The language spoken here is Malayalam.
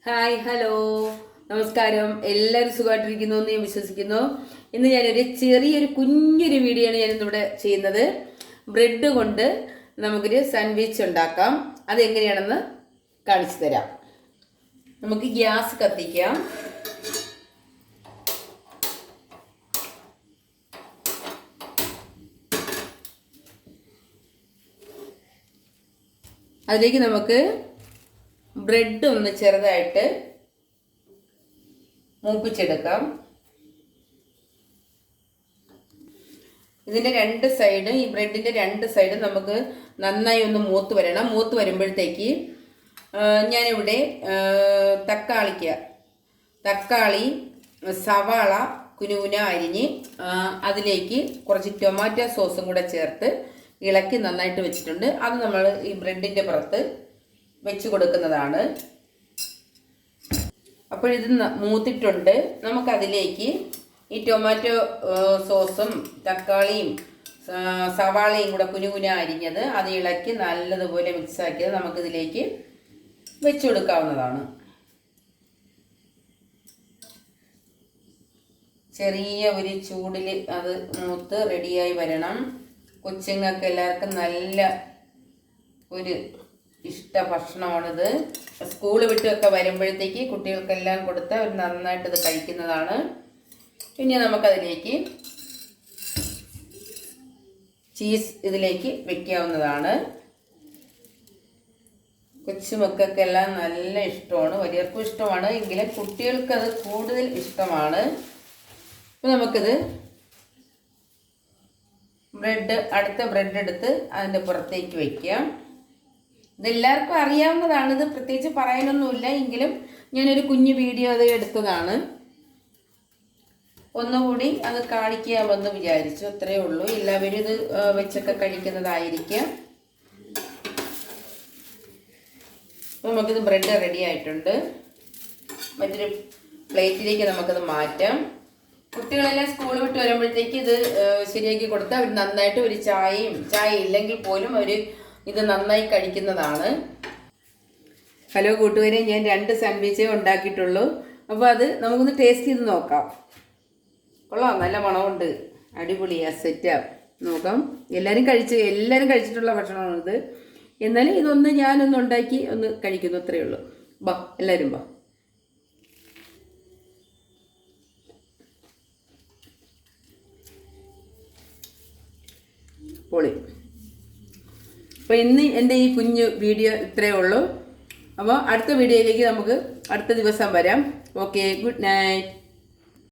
ഹായ് ഹലോ നമസ്കാരം. എല്ലാവരും സുഖമായിട്ടിരിക്കുന്നു എന്ന് ഞാൻ വിശ്വസിക്കുന്നു. ഇന്ന് ഞാനൊരു ചെറിയൊരു കുഞ്ഞൊരു വീഡിയോ ആണ് ഞാനിന്നിവിടെ ചെയ്യുന്നത്. ബ്രെഡ് കൊണ്ട് നമുക്കൊരു സാൻഡ്വിച്ച് ഉണ്ടാക്കാം. അതെങ്ങനെയാണെന്ന് കാണിച്ചു തരാം. നമുക്ക് ഗ്യാസ് കത്തിക്കാം. അതിലേക്ക് നമുക്ക് ബ്രെഡ് ഒന്ന് ചെറുതായിട്ട് മൂപ്പിച്ചെടുക്കാം. ഇതിൻ്റെ രണ്ട് സൈഡും ഈ ബ്രെഡിൻ്റെ രണ്ട് സൈഡും നമുക്ക് നന്നായി ഒന്ന് മൂത്ത് വരണം. മൂത്ത് വരുമ്പോഴത്തേക്ക് ഞാനിവിടെ തക്കാളി സവാള കുനുകുന അരിഞ്ഞ് അതിലേക്ക് കുറച്ച് ടൊമാറ്റോ സോസും കൂടെ ചേർത്ത് ഇളക്കി നന്നായിട്ട് വെച്ചിട്ടുണ്ട്. അത് നമ്മൾ ഈ ബ്രെഡിൻ്റെ പുറത്ത് വെച്ച് കൊടുക്കുന്നതാണ്. അപ്പോൾ ഇത് മൂത്തിട്ടുണ്ട്. നമുക്കതിലേക്ക് ഈ ടൊമാറ്റോ സോസും തക്കാളിയും സവാളയും കൂടെ കുനുകുന അരിഞ്ഞത് അത് ഇളക്കി നല്ലതുപോലെ മിക്സാക്കിയത് നമുക്കിതിലേക്ക് വെച്ച് കൊടുക്കാവുന്നതാണ്. ചെറിയ ഒരു ചൂടിൽ അത് മൂത്ത് റെഡിയായി വരണം. കൊച്ചുങ്ങൾക്ക് എല്ലാവർക്കും നല്ല ഒരു ഇഷ്ട ഭക്ഷണമാണിത്. സ്കൂള് വിട്ടൊക്കെ വരുമ്പോഴത്തേക്ക് കുട്ടികൾക്കെല്ലാം കൊടുത്താൽ അവർ നന്നായിട്ട് ഇത് കഴിക്കുന്നതാണ്. പിന്നെ നമുക്കതിലേക്ക് ചീസ് ഇതിലേക്ക് വെക്കാവുന്നതാണ്. കൊച്ചുമക്കൾക്കെല്ലാം നല്ല ഇഷ്ടമാണ്, വലിയവർക്കും ഇഷ്ടമാണ്, എങ്കിലും കുട്ടികൾക്കത് കൂടുതൽ ഇഷ്ടമാണ്. അപ്പോൾ നമുക്കിത് അടുത്ത ബ്രെഡ് എടുത്ത് അതിൻ്റെ പുറത്തേക്ക് വയ്ക്കാം. ഇതെല്ലാവർക്കും അറിയാവുന്നതാണ്, ഇത് പ്രത്യേകിച്ച് പറയാനൊന്നുമില്ല, എങ്കിലും ഞാനൊരു കുഞ്ഞു വീഡിയോ അത് എടുത്തതാണ്. ഒന്നുകൂടി അത് കാണിക്കാമെന്ന് വിചാരിച്ചു, അത്രയേ ഉള്ളൂ. എല്ലാവരും ഇത് വെച്ചൊക്കെ കഴിക്കുന്നതായിരിക്കാം. നമുക്കിത് ബ്രെഡ് റെഡി ആയിട്ടുണ്ട്. മറ്റൊരു പ്ലേറ്റിലേക്ക് നമുക്കത് മാറ്റാം. കുട്ടികളെല്ലാം സ്കൂൾ വിട്ട് വരുമ്പോഴത്തേക്ക് ഇത് ശരിയാക്കി കൊടുത്താൽ അവർ നന്നായിട്ട് ഒരു ചായ ഇല്ലെങ്കിൽ പോലും അവർ ഇത് നന്നായി കഴിക്കുന്നതാണ്. ഹലോ കൂട്ടുകാരെ, ഞാൻ 2 സാൻഡ്വിച്ചേ ഉണ്ടാക്കിയിട്ടുള്ളൂ. അപ്പോൾ അത് നമുക്കൊന്ന് ടേസ്റ്റ് ചെയ്ത് നോക്കാം. കൊള്ളാം, നല്ല മണമുണ്ട്, അടിപൊളിയാണ്, സെറ്റാണ്. നോക്കാം. എല്ലാവരും കഴിച്ചിട്ടുള്ള ഭക്ഷണമാണിത്. എന്നാലും ഇതൊന്ന് ഞാനൊന്ന് ഉണ്ടാക്കി ഒന്ന് കഴിക്കുന്നു, അത്രയേ ഉള്ളൂ. ബാ എല്ലാവരും ബാ. പൊളി. അപ്പോൾ ഇന്ന് എൻ്റെ ഈ കുഞ്ഞു വീഡിയോ ഇത്രയേ ഉള്ളൂ. അപ്പോൾ അടുത്ത വീഡിയോയിലേക്ക് നമുക്ക് അടുത്ത ദിവസം വരാം. Okay, good night.